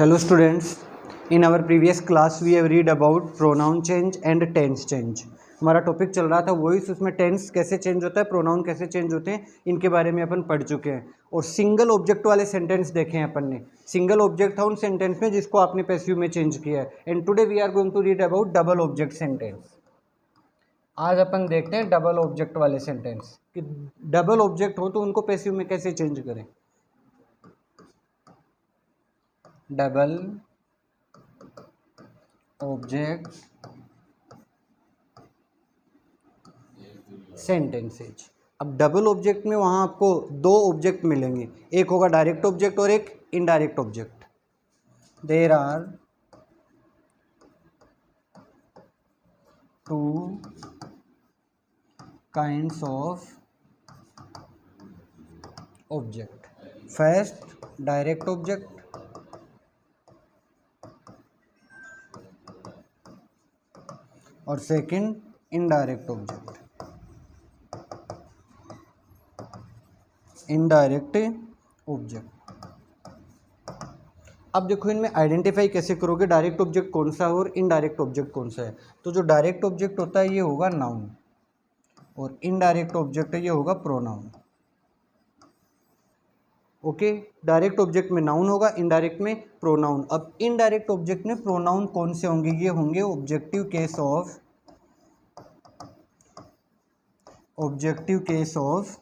Hello students, in our previous class we have read about pronoun change and tense change। हमारा topic चल रहा था voice, उसमें tense कैसे चेंज होता है, प्रोनाउन कैसे चेंज होते हैं, इनके बारे में अपन पढ़ चुके हैं। और सिंगल ऑब्जेक्ट वाले सेंटेंस देखे हैं अपन ने। सिंगल ऑब्जेक्ट था उन सेंटेंस में जिसको आपने पैसिव में चेंज किया है। And today we are going to read about double object sentence. आज अपन देखते हैं डबल ऑब्जेक्ट वाले सेंटेंस कि डबल ऑब्जेक्ट हो तो उनको पैसिव में कैसे चेंज करें। Double object sentences. अब डबल ऑब्जेक्ट में वहाँ आपको दो ऑब्जेक्ट मिलेंगे, एक होगा डायरेक्ट ऑब्जेक्ट और एक indirect object. There are two kinds of object. First direct object और second indirect object. Indirect object. अब देखो इनमें आइडेंटिफाई कैसे करोगे डायरेक्ट ऑब्जेक्ट कौन सा है और इनडायरेक्ट ऑब्जेक्ट कौन सा है। तो जो डायरेक्ट ऑब्जेक्ट होता है ये होगा नाउन और इनडायरेक्ट ऑब्जेक्ट है ये होगा प्रोनाउन। ओके, डायरेक्ट ऑब्जेक्ट में नाउन होगा, इनडायरेक्ट में प्रोनाउन। अब इनडायरेक्ट ऑब्जेक्ट में प्रोनाउन कौन से होंगे, ये होंगे ऑब्जेक्टिव केस ऑफ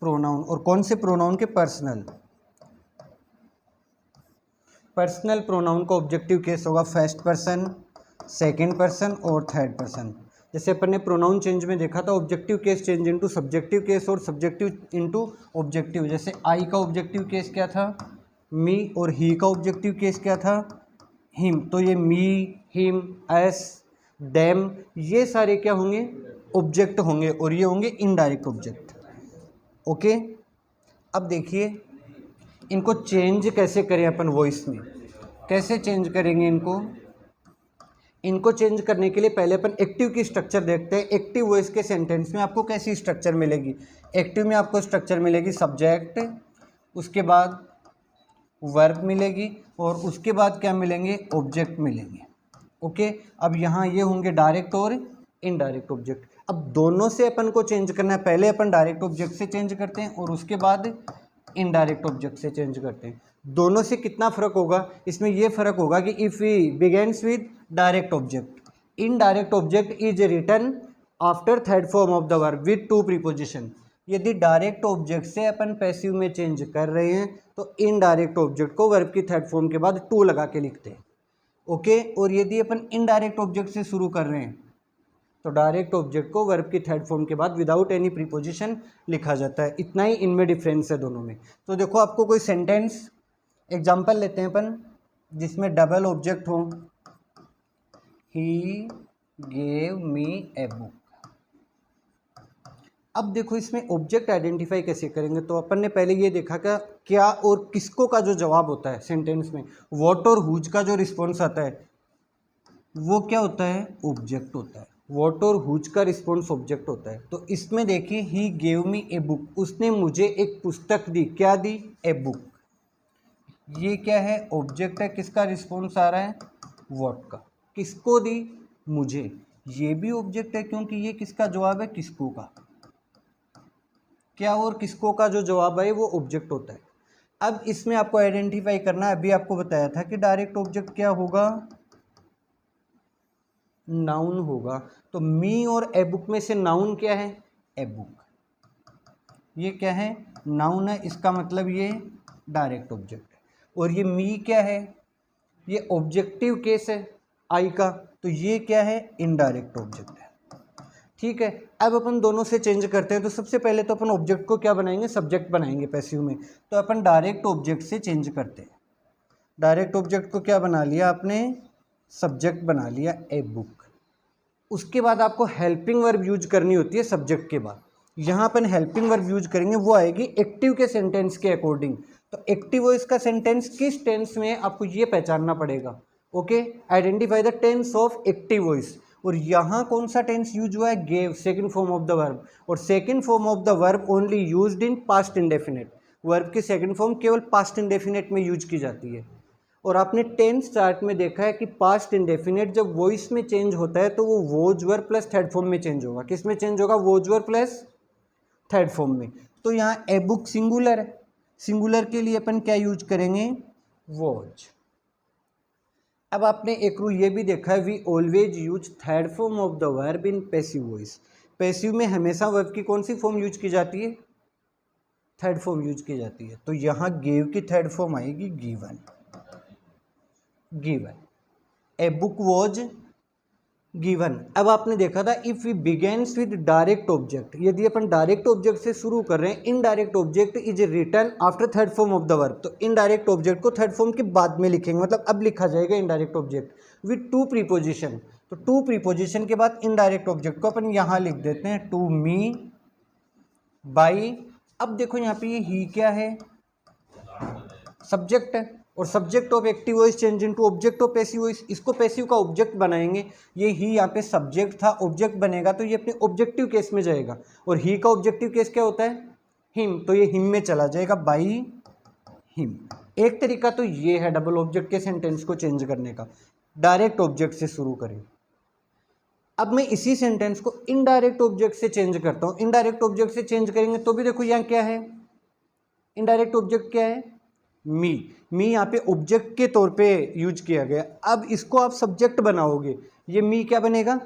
प्रोनाउन। और कौन से प्रोनाउन के, पर्सनल प्रोनाउन का ऑब्जेक्टिव केस होगा फर्स्ट पर्सन, सेकंड पर्सन और थर्ड पर्सन। जैसे अपन ने प्रोनाउन चेंज में देखा था objective case change into subjective case और सब्जेक्टिव इनटू ऑब्जेक्टिव। जैसे आई का ऑब्जेक्टिव केस क्या था, मी, और ही का ऑब्जेक्टिव केस क्या था, हिम। तो ये मी, हिम, एस, देम, ये सारे क्या होंगे, ऑब्जेक्ट होंगे और ये होंगे इनडायरेक्ट ऑब्जेक्ट। ओके, अब देखिए इनको चेंज कैसे करें अपन वॉइस में, कैसे चेंज करेंगे इनको चेंज करने के लिए पहले अपन एक्टिव की स्ट्रक्चर देखते हैं। एक्टिव वॉइस के सेंटेंस में आपको कैसी स्ट्रक्चर मिलेगी। एक्टिव में आपको स्ट्रक्चर मिलेगी सब्जेक्ट, उसके बाद वर्ब मिलेगी और उसके बाद क्या मिलेंगे, ऑब्जेक्ट मिलेंगे। ओके, अब यहाँ ये होंगे डायरेक्ट और इनडायरेक्ट ऑब्जेक्ट। अब दोनों से अपन को चेंज करना है, पहले अपन डायरेक्ट ऑब्जेक्ट से चेंज करते हैं और उसके बाद इनडायरेक्ट ऑब्जेक्ट से चेंज करते हैं। दोनों से कितना फ़र्क होगा, इसमें ये फ़र्क होगा कि if we begins with direct object, indirect object is written after third form of the verb with to preposition. यदि डायरेक्ट ऑब्जेक्ट से अपन पैसिव में चेंज कर रहे हैं तो इनडायरेक्ट ऑब्जेक्ट को वर्ब की थर्ड फॉर्म के बाद टू लगा के लिखते हैं। ओके, और यदि अपन इनडायरेक्ट ऑब्जेक्ट से शुरू कर रहे हैं तो डायरेक्ट ऑब्जेक्ट को वर्ब की थर्ड फॉर्म के बाद विदाउट एनी प्रीपोजिशन लिखा जाता है। इतना ही इनमें डिफरेंस है दोनों में। तो देखो आपको कोई सेंटेंस एग्जांपल लेते हैं अपन जिसमें डबल ऑब्जेक्ट हो, he gave me a book. अब देखो इसमें ऑब्जेक्ट आइडेंटिफाई कैसे करेंगे। तो अपन ने पहले ये देखा क्या और किसको का जो जवाब होता है सेंटेंस में, व्हाट और हुज का जो रिस्पॉन्स आता है वो क्या होता है, ऑब्जेक्ट होता है। व्हाट और हुज का रिस्पॉन्स ऑब्जेक्ट होता है। तो इसमें देखिए he gave me a book, उसने मुझे एक पुस्तक दी। क्या दी, ए बुक। ये क्या है, ऑब्जेक्ट है। किसका रिस्पॉन्स आ रहा है, व्हाट का। किसको दी, मुझे। ये भी ऑब्जेक्ट है क्योंकि ये किसका जवाब है, किसको का। क्या और किसको का जो जवाब है वो ऑब्जेक्ट होता है। अब इसमें आपको आइडेंटिफाई करना है, अभी आपको बताया था कि डायरेक्ट ऑब्जेक्ट क्या होगा, नाउन होगा। तो मी और ए बुक में से नाउन क्या है, ए बुक। ये क्या है, नाउन है, इसका मतलब ये डायरेक्ट ऑब्जेक्ट है। और ये मी क्या है, ये ऑब्जेक्टिव केस है आई का, तो ये क्या है, इनडायरेक्ट ऑब्जेक्ट है। ठीक है, अब अपन दोनों से चेंज करते हैं। तो सबसे पहले तो अपन ऑब्जेक्ट को क्या बनाएंगे, सब्जेक्ट बनाएंगे पैसिव में। तो अपन डायरेक्ट ऑब्जेक्ट से चेंज करते हैं। डायरेक्ट ऑब्जेक्ट को क्या बना लिया आपने, सब्जेक्ट बना लिया, ए बुक। उसके बाद आपको हेल्पिंग वर्ब यूज करनी होती है सब्जेक्ट के बाद। यहाँ अपन हेल्पिंग वर्ब यूज करेंगे, वो आएगी एक्टिव के सेंटेंस के अकॉर्डिंग। तो एक्टिव वॉइस का सेंटेंस किस टेंस में आपको ये पहचानना पड़ेगा। Okay, identify the tense of active voice. और यहाँ कौन सा टेंस यूज हुआ है, gave, second form of the verb. और second form of the verb only used in past indefinite. Verb की सेकंड फॉर्म केवल पास्ट इंडेफिनिट में यूज की जाती है। और आपने टेंस चार्ट में देखा है कि पास्ट इंडेफिनिट जब वॉइस में चेंज होता है तो वो was verb plus third form में चेंज होगा। किस में चेंज होगा? Was verb plus third form में। तो यहाँ ए बुक सिंगुलर है, सिंगुलर के लिए अपन क्या यूज करेंगे? वॉज। अब आपने एक रूल ये भी देखा है, we always use third form of the verb in passive voice. Passive में हमेशा वर्ब की कौन सी फॉर्म यूज की जाती है? थर्ड फॉर्म यूज की जाती है। तो यहाँ गेव की थर्ड फॉर्म आएगी given. Given, a book was given. अब आपने देखा था if we begins with direct object, यदि अपन डायरेक्ट ऑब्जेक्ट से शुरू कर रहे हैं, indirect object is return after third form of the verb, तो इनडायरेक्ट ऑब्जेक्ट को थर्ड फॉर्म के बाद में लिखेंगे, मतलब अब लिखा जाएगा indirect object with to preposition. तो टू प्रीपोजिशन के बाद इनडायरेक्ट ऑब्जेक्ट को अपन यहाँ लिख देते हैं, टू मी बाई। अब देखो यहाँ पे ये ही क्या है? सब्जेक्ट है, और subject of active voice change into object of passive voice, इसको पैसिव का ऑब्जेक्ट बनाएंगे। ये ही यहाँ पे सब्जेक्ट था, ऑब्जेक्ट बनेगा तो ये अपने ऑब्जेक्टिव केस में जाएगा, और ही का ऑब्जेक्टिव केस क्या होता है? हिम, तो ये हिम में चला जाएगा, बाई हिम। एक तरीका तो ये है डबल ऑब्जेक्ट के सेंटेंस को चेंज करने का, डायरेक्ट ऑब्जेक्ट से शुरू करें। अब मैं इसी सेंटेंस को इनडायरेक्ट ऑब्जेक्ट से चेंज करता हूँ। इनडायरेक्ट ऑब्जेक्ट से चेंज करेंगे तो भी देखो यहाँ क्या है? इनडायरेक्ट ऑब्जेक्ट क्या है? मी। मी यहाँ पे ऑब्जेक्ट के तौर पे यूज किया गया। अब इसको आप सब्जेक्ट बनाओगे, ये मी क्या बनेगा?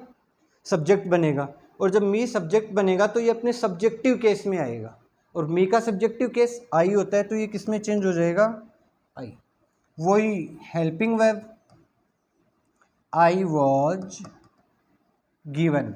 सब्जेक्ट बनेगा। और जब मी सब्जेक्ट बनेगा तो ये अपने सब्जेक्टिव केस में आएगा, और मी का सब्जेक्टिव केस आई होता है, तो ये किस में चेंज हो जाएगा? आई। वही helping verb, I was given.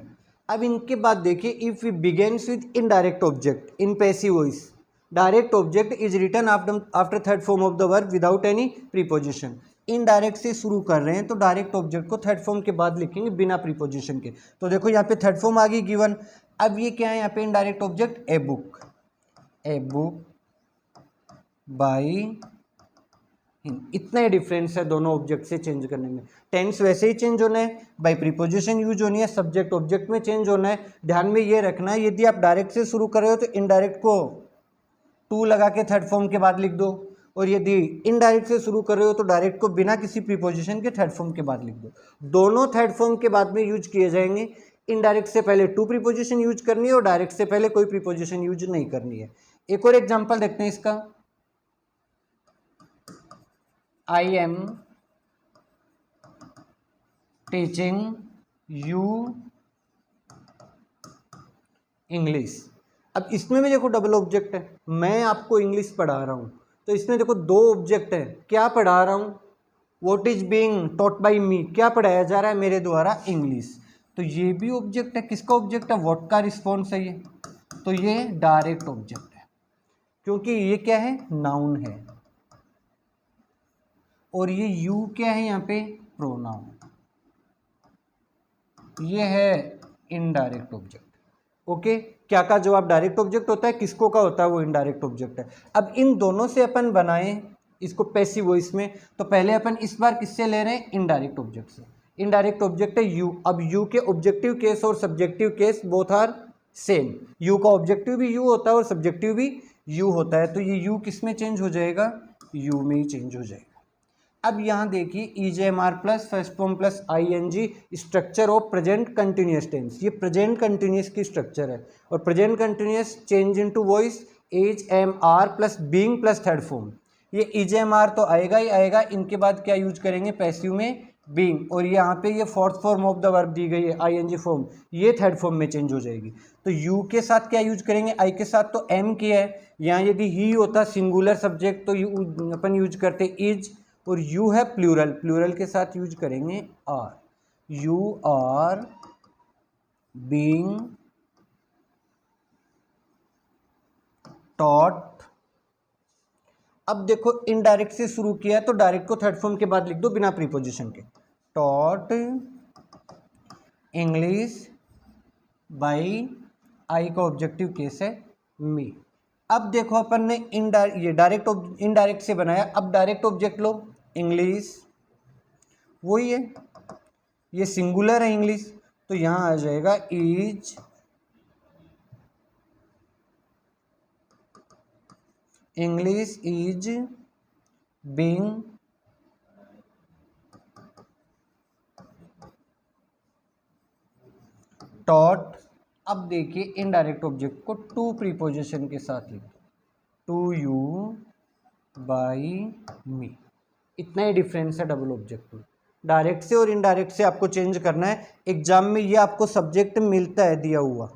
अब इनके बाद देखिए, if we begins with indirect object in passive voice, direct object is written after third form of the verb without any preposition. Indirect से शुरू कर रहे हैं तो डायरेक्ट ऑब्जेक्ट को थर्ड फॉर्म के बाद लिखेंगे बिना प्रीपोजिशन के। तो देखो यहाँ पे थर्ड फॉर्म आ गई गिवन। अब ये क्या है यहाँ पे? Indirect object a book, a book by. इतना ही डिफरेंस है दोनों ऑब्जेक्ट से चेंज करने में। टेंस वैसे ही चेंज होना है, बाई प्रीपोजिशन यूज होनी है, सब्जेक्ट ऑब्जेक्ट में चेंज होना है। ध्यान में ये रखना है, यदि आप डायरेक्ट से शुरू कर रहे हो तो इनडायरेक्ट को टू लगा के थर्ड फॉर्म के बाद लिख दो, और यदि इनडायरेक्ट से शुरू कर रहे हो तो डायरेक्ट को बिना किसी प्रीपोजिशन के थर्ड फॉर्म के बाद लिख दो। दोनों थर्ड फॉर्म के बाद में यूज किए जाएंगे। इनडायरेक्ट से पहले टू प्रीपोजिशन यूज करनी है, और डायरेक्ट से पहले कोई प्रीपोजिशन यूज नहीं करनी है। एक और एग्जांपल देखते हैं इसका। I am teaching you English. अब इसमें भी देखो डबल ऑब्जेक्ट है, मैं आपको इंग्लिश पढ़ा रहा हूँ, तो इसमें देखो दो ऑब्जेक्ट है। क्या पढ़ा रहा हूँ? What is being taught by me, क्या पढ़ाया जा रहा है मेरे द्वारा? इंग्लिश। तो ये भी ऑब्जेक्ट है। किसका ऑब्जेक्ट है? व्हाट का रिस्पॉन्स है ये, तो ये डायरेक्ट ऑब्जेक्ट है, क्योंकि ये क्या है? नाउन है, और ये यू क्या है यहाँ पे? प्रोनाउन। ये है इनडायरेक्ट ऑब्जेक्ट। ओके, क्या का जवाब डायरेक्ट ऑब्जेक्ट होता है, किसको का होता है? वो इनडायरेक्ट ऑब्जेक्ट है। अब इन दोनों से अपन बनाएं इसको पैसिव वॉइस में, तो पहले अपन इस बार किससे ले रहे हैं? इनडायरेक्ट ऑब्जेक्ट से। इनडायरेक्ट ऑब्जेक्ट है यू। अब यू के ऑब्जेक्टिव केस और subjective case both are same. You का ऑब्जेक्टिव भी यू होता है और सब्जेक्टिव भी यू होता है, तो ये यू किस में चेंज हो जाएगा? यू में ही चेंज हो जाएगा। अब यहाँ देखिए, EJMR plus first form plus ING, structure of present continuous tense. ये प्रेजेंट कंटिन्यूस की स्ट्रक्चर है, और present continuous change into voice HMR plus being plus third form. ये EJMR तो आएगा ही आएगा, इनके बाद क्या यूज करेंगे? पैसिव में बीइंग, और यहाँ पे ये fourth form of the verb दी गई है ING फॉर्म, ये थर्ड फॉर्म में चेंज हो जाएगी। तो यू के साथ क्या यूज करेंगे? आई के साथ तो एम किया है, यहाँ यदि ही होता सिंगुलर सब्जेक्ट तो अपन यूज करते इज, और यू है प्लूरल, प्लूरल के साथ यूज करेंगे are. You are being taught. अब देखो इनडायरेक्ट से शुरू किया तो डायरेक्ट को थर्ड फॉर्म के बाद लिख दो बिना प्रीपोजिशन के, टॉट इंग्लिश बाई, आई का ऑब्जेक्टिव केस है मी। अब देखो अपन ने इनडायरेक्ट से बनाया, अब डायरेक्ट ऑब्जेक्ट लो, इंग्लिश, वही है, ये सिंगुलर है इंग्लिश, तो यहाँ आ जाएगा is English is being taught. अब देखिए इनडायरेक्ट ऑब्जेक्ट को टू प्रीपोजिशन के साथ लिख दो, टू यू बाई मी। इतना ही डिफरेंस है डबल ऑब्जेक्ट में। डायरेक्ट से और इनडायरेक्ट से आपको चेंज करना है। एग्जाम में ये आपको सब्जेक्ट मिलता है, दिया हुआ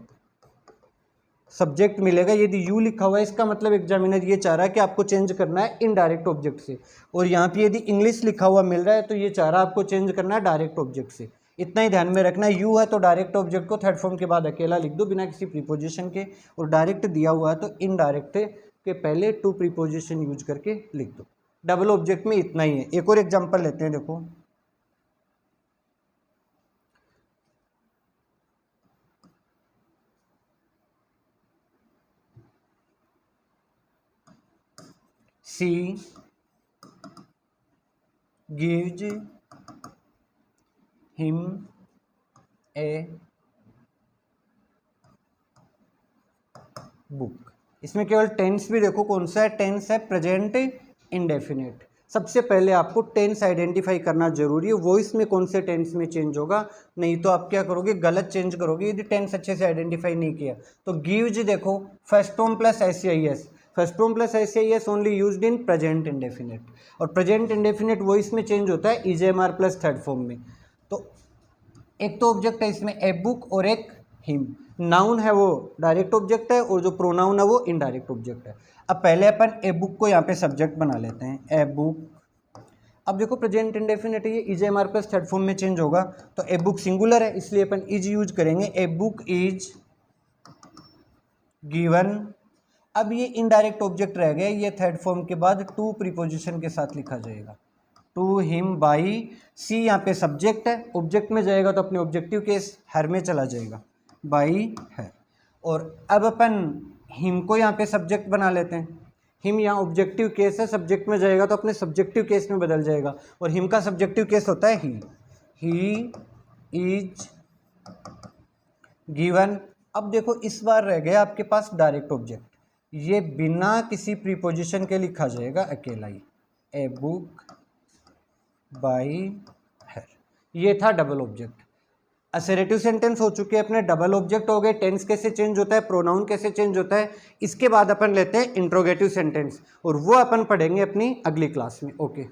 सब्जेक्ट मिलेगा, यदि यू लिखा हुआ है इसका मतलब एग्जामिनर ये चाह रहा है कि आपको चेंज करना है इनडायरेक्ट ऑब्जेक्ट से, और यहाँ पे यदि इंग्लिश लिखा हुआ मिल रहा है तो ये चाह रहा है आपको चेंज करना है डायरेक्ट ऑब्जेक्ट से। इतना ही ध्यान में रखना है, यू है तो डायरेक्ट ऑब्जेक्ट को थर्ड फॉर्म के बाद अकेला लिख दो बिना किसी प्रीपोजिशन के, और डायरेक्ट दिया हुआ है तो इनडायरेक्ट के पहले टू प्रीपोजिशन यूज करके लिख दो। डबल ऑब्जेक्ट में इतना ही है। एक और एग्जांपल लेते हैं, देखो सी गिव्स हिम ए बुक। इसमें केवल टेंस भी देखो कौन सा है, टेंस है प्रेजेंट इंडेफिनिट। सबसे पहले आपको टेंस आइडेंटिफाई करना जरूरी है, वॉइस में कौन से टेंस में चेंज होगा, नहीं तो आप क्या करोगे गलत चेंज करोगे यदि टेंस अच्छे से आइडेंटिफाई नहीं किया। तो गिव्स देखो फर्स्ट फॉर्म प्लस एससीआईएस, फर्स्ट फॉर्म प्लस एससीआईएस only used in present indefinite, और प्रेजेंट इंडेफिनिट वॉइस में चेंज होता है इजेएमआर प्लस थर्ड फॉर्म में। तो एक तो ऑब्जेक्ट है इसमें ए बुक और एक हिम। नाउन है वो डायरेक्ट ऑब्जेक्ट है और जो प्रोनाउन है वो इनडायरेक्ट ऑब्जेक्ट है। अब पहले अपन ए बुक को यहाँ पे सब्जेक्ट बना लेते हैं, ए बुक। अब देखो प्रेजेंट इंडेफिनिट है, ये इजेएमआर प्लस थर्ड फॉर्म में चेंज होगा, तो ए बुक सिंगुलर है इसलिए अपन इज यूज करेंगे, ए बुक इज गिवन। अब ये इनडायरेक्ट ऑब्जेक्ट रह गया, ये थर्ड फॉर्म के बाद टू प्रीपोजिशन के साथ लिखा जाएगा, टू हिम बाई। सी यहाँ पे सब्जेक्ट है, ऑब्जेक्ट में जाएगा तो अपने ऑब्जेक्टिव केस हर में चला जाएगा, बाई है। और अब अपन हिम को यहाँ पे सब्जेक्ट बना लेते हैं, हिम यहाँ ऑब्जेक्टिव केस है, सब्जेक्ट में जाएगा तो अपने सब्जेक्टिव केस में बदल जाएगा, और हिम का सब्जेक्टिव केस होता है ही इज गिवन। अब देखो इस बार रह गया आपके पास डायरेक्ट ऑब्जेक्ट, ये बिना किसी प्रीपोजिशन के लिखा जाएगा अकेला ही, ए बुक बाई हर। ये था डबल ऑब्जेक्ट। असरेटिव सेंटेंस हो चुके हैं अपने, डबल ऑब्जेक्ट हो गए, टेंस कैसे चेंज होता है, प्रोनाउन कैसे चेंज होता है। इसके बाद अपन लेते हैं इंट्रोगेटिव सेंटेंस, और वो अपन पढ़ेंगे अपनी अगली क्लास में। ओके।